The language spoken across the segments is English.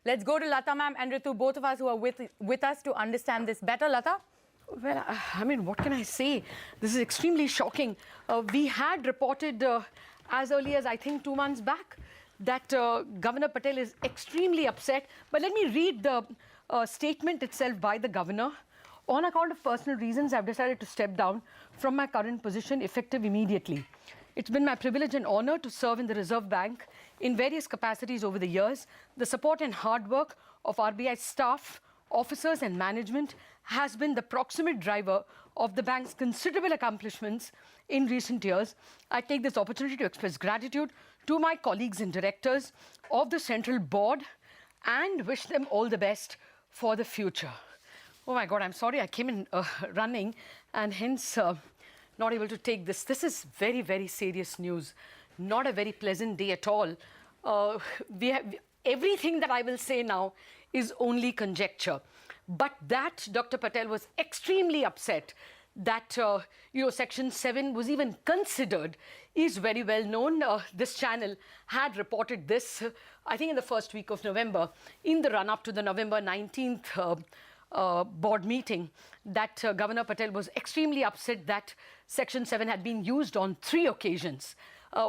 Let's go to Lata ma'am and Ritu, both of us who are with us to understand this better. Lata? Well, I mean, what can I say? This is extremely shocking. We had reported as early as, I think, 2 months back that Governor Patel is extremely upset. But let me read the statement itself by the governor. On account of personal reasons, I've decided to step down from my current position effective immediately. It's been my privilege and honor to serve in the Reserve Bank in various capacities over the years. The support and hard work of RBI staff, officers and management has been the proximate driver of the bank's considerable accomplishments in recent years. I take this opportunity to express gratitude to my colleagues and directors of the Central Board and wish them all the best for the future. Oh my God, I'm sorry I came in running and hence not able to take this. This is very, very serious news. Not a very pleasant day at all. Everything that I will say now is only conjecture. But that Dr. Patel was extremely upset that, Section 7 was even considered is very well known. This channel had reported this, I think in the first week of November, in the run-up to the November 19th board meeting, that Governor Patel was extremely upset that Section 7 had been used on 3 occasions.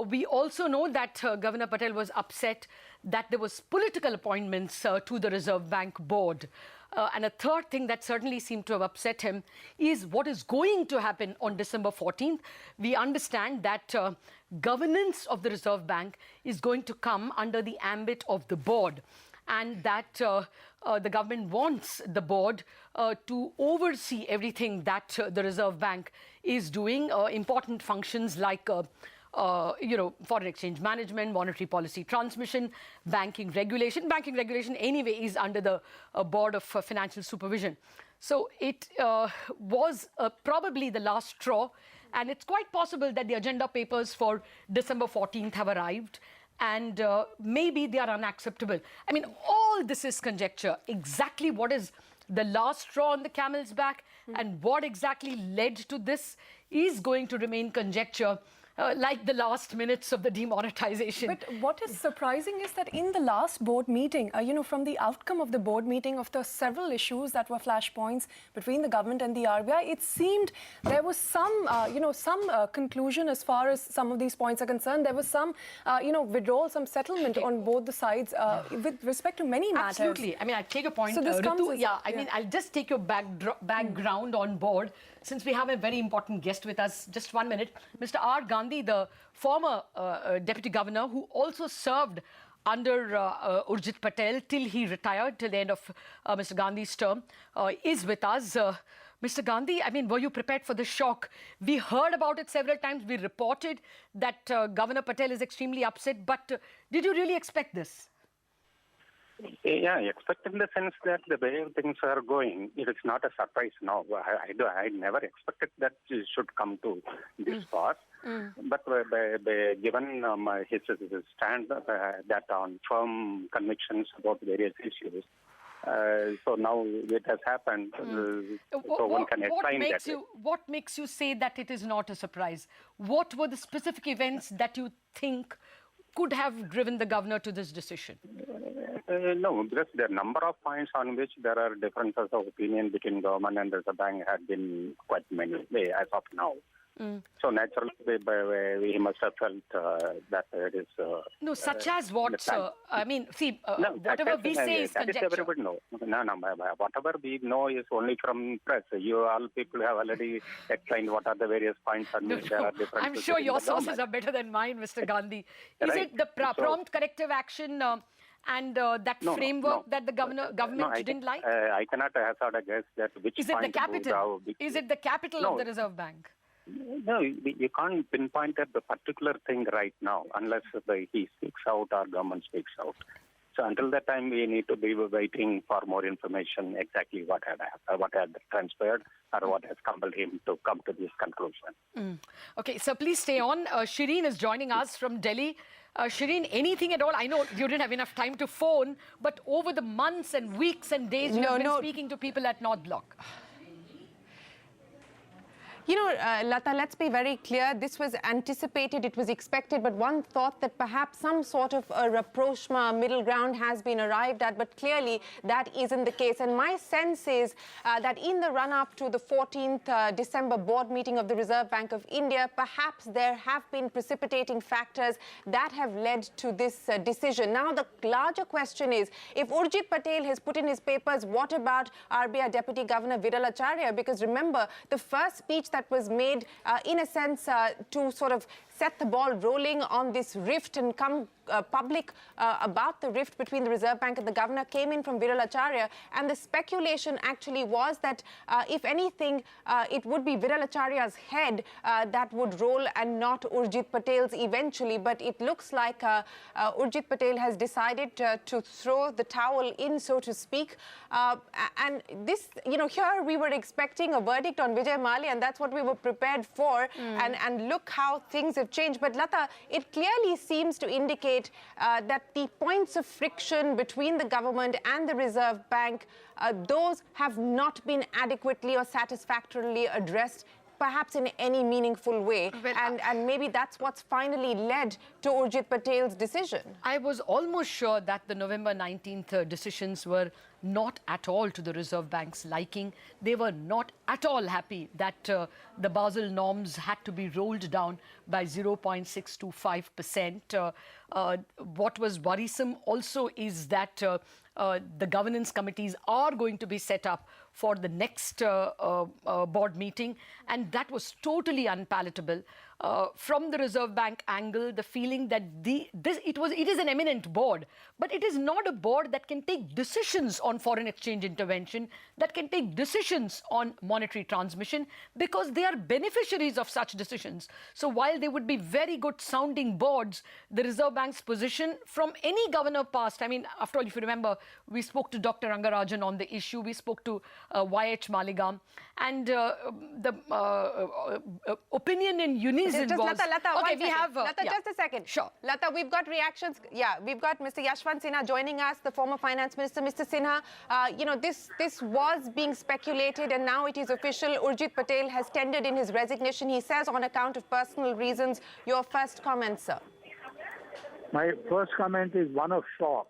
We also know that Governor Patel was upset that there was political appointments to the Reserve Bank board. And a third thing that certainly seemed to have upset him is what is going to happen on December 14th. We understand that governance of the Reserve Bank is going to come under the ambit of the board, and that the government wants the board to oversee everything that the Reserve Bank is doing, important functions like foreign exchange management, monetary policy transmission, banking regulation. Banking regulation anyway is under the Board of Financial Supervision. So it was probably the last straw, and it's quite possible that the agenda papers for December 14th have arrived, and maybe they are unacceptable. I mean, all this is conjecture. Exactly what is the last straw on the camel's back and what exactly led to this is going to remain conjecture. Like the last minutes of the demonetization. But what is surprising is that in the last board meeting, from the outcome of the board meeting of the several issues that were flashpoints between the government and the RBI, it seemed there was some, conclusion as far as some of these points are concerned. There was some, withdrawal, some settlement on both the sides with respect to many matters. Absolutely. I mean, I take your point, so this Ritu. I'll just take your background on board, since we have a very important guest with us. Just 1 minute. Mr. R. Gandhi, the former Deputy Governor, who also served under Urjit Patel till he retired, till the end of Mr. Gandhi's term, is with us. Mr. Gandhi, I mean, were you prepared for the shock? We heard about it several times. We reported that Governor Patel is extremely upset. But did you really expect this? Yeah, I expect in the sense that the way things are going, it is not a surprise now. I never expected that it should come to this far. But given his stand that on firm convictions about various issues, so now it has happened. So one can explain that. What makes you say that it is not a surprise? What were the specific events that you think could have driven the governor to this decision? No, because there are a number of points on which there are differences of opinion between government and the bank had been quite many as of now. So naturally, we must have felt that it is... no, such as what, sir? I mean, see, whatever we say is conjecture. Everybody knows. No, whatever we know is only from press. You all people have already explained what are the various points on which there are differences. I'm sure your sources are better than mine, Mr. Gandhi. Is it the prompt corrective action and that framework that the government didn't like? I cannot hazard a guess that which is it the capital? Is it the capital of the Reserve Bank? No, you can't pinpoint at the particular thing right now unless he speaks out or government speaks out. So until that time, we need to be waiting for more information exactly what had transpired or what has compelled him to come to this conclusion. Okay, so please stay on. Shireen is joining us from Delhi. Shireen, anything at all? I know you didn't have enough time to phone, but over the months and weeks and days, you have been speaking to people at North Block. You know, Lata, let's be very clear. This was anticipated, it was expected, but one thought that perhaps some sort of a rapprochement, middle ground has been arrived at, but clearly that isn't the case. And my sense is that in the run-up to the 14th December board meeting of the Reserve Bank of India, perhaps there have been precipitating factors that have led to this decision. Now, the larger question is, if Urjit Patel has put in his papers, what about RBI Deputy Governor Viral Acharya? Because remember, the first speech that was made, in a sense, to sort of set the ball rolling on this rift and come public about the rift between the Reserve Bank and the governor came in from Viral Acharya. And the speculation actually was that, if anything, it would be Viral Acharya's head that would roll and not Urjit Patel's eventually. But it looks like Urjit Patel has decided to throw the towel in, so to speak. And this, you know, here we were expecting a verdict on Vijay Mallya, and that's what we were prepared for. And look how things have changed. But Lata, it clearly seems to indicate that the points of friction between the government and the Reserve Bank, those have not been adequately or satisfactorily addressed, perhaps in any meaningful way. And maybe that's what's finally led to Urjit Patel's decision. I was almost sure that the November 19th decisions were not at all to the Reserve Bank's liking. They were not at all happy that the Basel norms had to be rolled down by 0.625%. What was worrisome also is that the governance committees are going to be set up for the next board meeting, and that was totally unpalatable. From the Reserve Bank angle, the feeling that it is an eminent board, but it is not a board that can take decisions on foreign exchange intervention, that can take decisions on monetary transmission, because they are beneficiaries of such decisions. So while they would be very good sounding boards, the Reserve Bank's position from any governor past, I mean, after all, if you remember, we spoke to Dr. Rangarajan on the issue, we spoke to Y.H. Maligam, and the opinion in unison just was... Lata, okay, we have... Lata, just a second. Sure. Lata, we've got reactions. Yeah, we've got Mr. Yashwant Sinha joining us, the former finance minister. Mr. Sinha, you know, this was being speculated and now it is official. Urjit Patel has tendered in his resignation. He says on account of personal reasons. Your first comment, sir. My first comment is one of shock,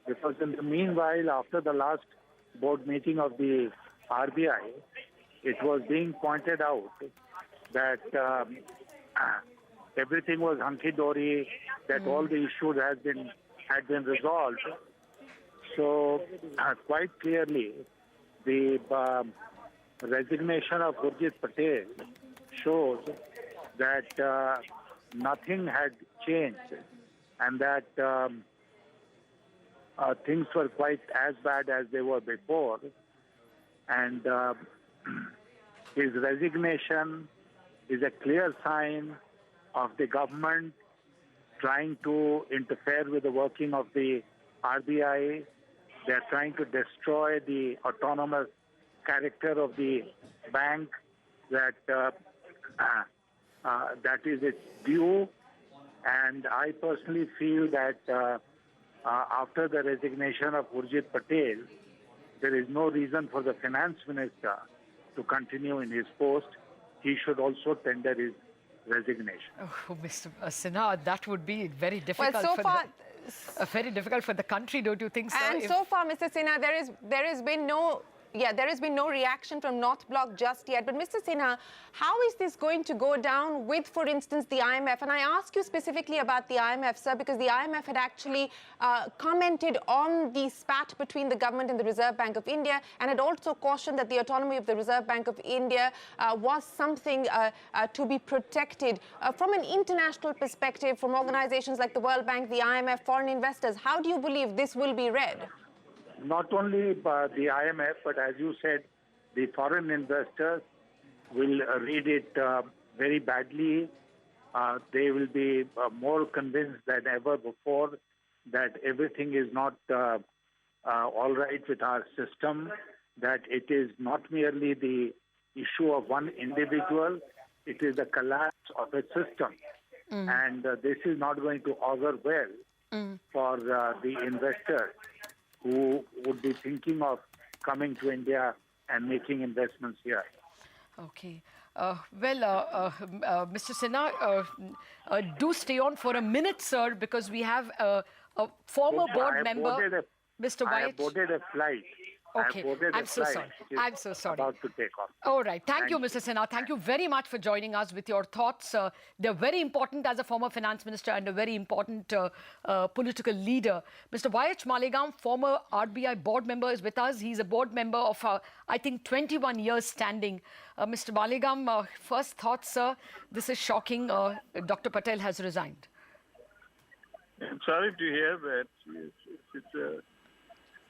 because in the meanwhile, after the last board meeting of the RBI, it was being pointed out that everything was hunky-dory, that all the issues had been resolved. So quite clearly, the resignation of Urjit Patel shows that nothing had changed and that things were quite as bad as they were before. And his resignation is a clear sign of the government trying to interfere with the working of the RBI. They're trying to destroy the autonomous character of the bank, that is its due. And I personally feel that after the resignation of Urjit Patel, there is no reason for the finance minister to continue in his post. He should also tender his resignation. Oh, Mr. Sinha, that would be very difficult. Well, so far, very difficult for the country, don't you think so? And so far, Mr. Sinha, there has been no reaction from North Bloc just yet. But Mr. Sinha, how is this going to go down with, for instance, the IMF? And I ask you specifically about the IMF, sir, because the IMF had actually commented on the spat between the government and the Reserve Bank of India, and had also cautioned that the autonomy of the Reserve Bank of India was something to be protected. From an international perspective, from organizations like the World Bank, the IMF, foreign investors, how do you believe this will be read? Not only the IMF, but as you said, the foreign investors will read it very badly. They will be more convinced than ever before that everything is not all right with our system, that it is not merely the issue of one individual, it is the collapse of a system. And this is not going to augur well for the investors who would be thinking of coming to India and making investments here. Okay. Mr. Sinha, do stay on for a minute, sir, because we have a former board member, Mr. I have White. boarded a flight. Okay, I'm so sorry. I'm so sorry. About to take off. All right. Thank you, Mr. Sinha. Thank you very much for joining us with your thoughts. They're very important as a former finance minister and a very important political leader. Mr. Y.H. Malegaon, former RBI board member, is with us. He's a board member of, I think, 21 years standing. Mr. Malegaon, first thoughts, sir. This is shocking. Dr. Patel has resigned. I'm sorry to hear that.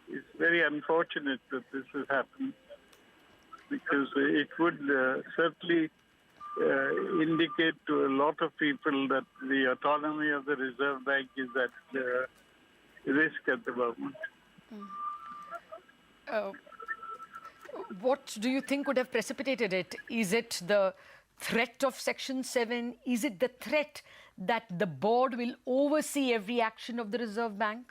It's very unfortunate that this has happened, because it would certainly indicate to a lot of people that the autonomy of the Reserve Bank is at risk at the moment. What do you think would have precipitated it? Is it the threat of Section 7? Is it the threat that the board will oversee every action of the Reserve Bank?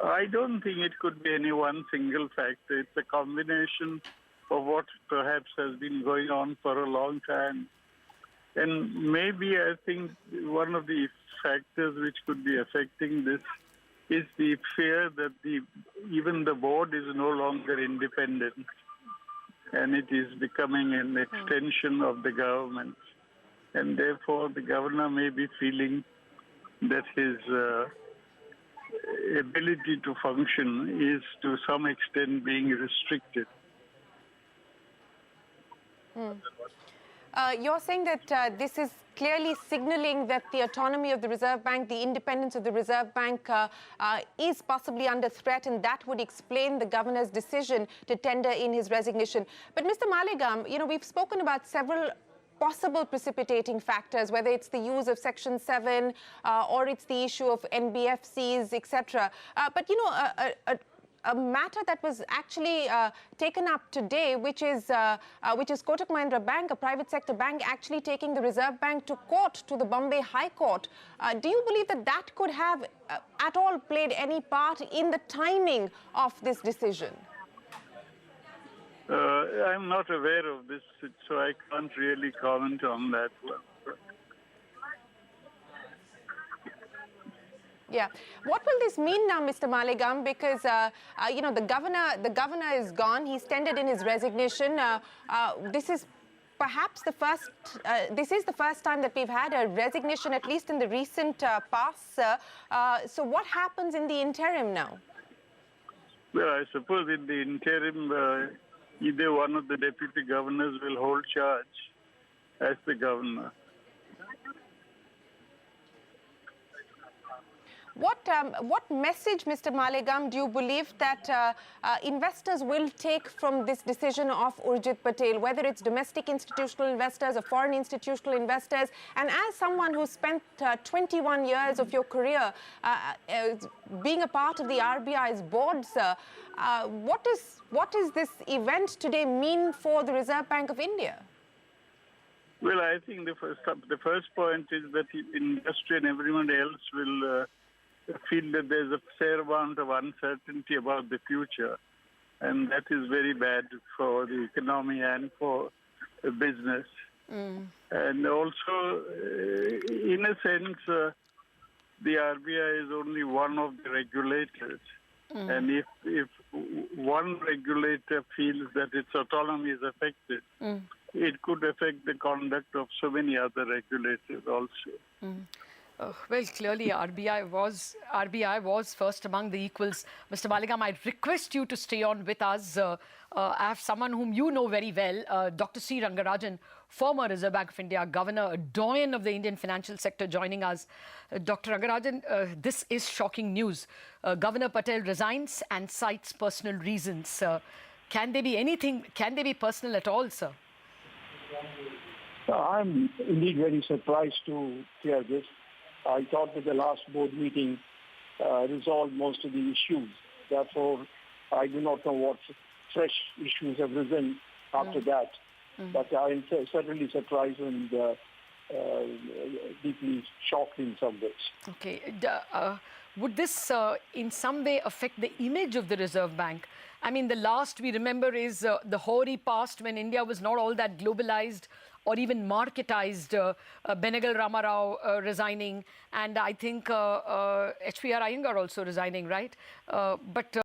I don't think it could be any one single factor. It's a combination of what perhaps has been going on for a long time. And maybe I think one of the factors which could be affecting this is the fear that even the board is no longer independent, and it is becoming an extension of the government. And therefore, the governor may be feeling that his ability to function is to some extent being restricted. You're saying that this is clearly signaling that the autonomy of the Reserve Bank, the independence of the Reserve Bank is possibly under threat, and that would explain the governor's decision to tender in his resignation. But Mr. Malegaon, we've spoken about several possible precipitating factors, whether it's the use of Section 7 or it's the issue of NBFCs, etc. But, a matter that was actually taken up today, which is Kotak Mahindra Bank, a private sector bank, actually taking the Reserve Bank to court, to the Bombay High Court. Do you believe that that could have at all played any part in the timing of this decision? I'm not aware of this, so I can't really comment on that one. Yeah. What will this mean now, Mr. Malegaon? Because the governor is gone. He's tendered in his resignation. This is perhaps the first. This is the first time that we've had a resignation, at least in the recent past. So, what happens in the interim now? Well, I suppose in the interim, either one of the deputy governors will hold charge as the governor. What message, Mr. Malegaon, do you believe that investors will take from this decision of Urjit Patel, whether it's domestic institutional investors or foreign institutional investors? And as someone who spent 21 years of your career being a part of the RBI's board, sir, what does this event today mean for the Reserve Bank of India? Well, I think the first point is that industry and everyone else will feel that there's a fair amount of uncertainty about the future, and that is very bad for the economy and for business. And also, in a sense, the RBI is only one of the regulators. And if one regulator feels that its autonomy is affected, it could affect the conduct of so many other regulators also. Well, clearly RBI was first among the equals. Mr. Malegaon, I request you to stay on with us. I have someone whom you know very well, Dr. C. Rangarajan, former Reserve Bank of India governor, a doyen of the Indian financial sector, joining us. Dr. Rangarajan, this is shocking news. Governor Patel resigns and cites personal reasons. Can they be personal at all, sir? I'm indeed very surprised to hear this. I thought that the last board meeting resolved most of the issues. Therefore, I do not know what fresh issues have risen after that. But I am certainly surprised and deeply shocked in some ways. Okay. would this in some way affect the image of the Reserve Bank? I mean, the last we remember is the hoary past when India was not all that globalized or even marketized, Benegal Ramarao resigning, and I think HPR Iyengar also resigning, right?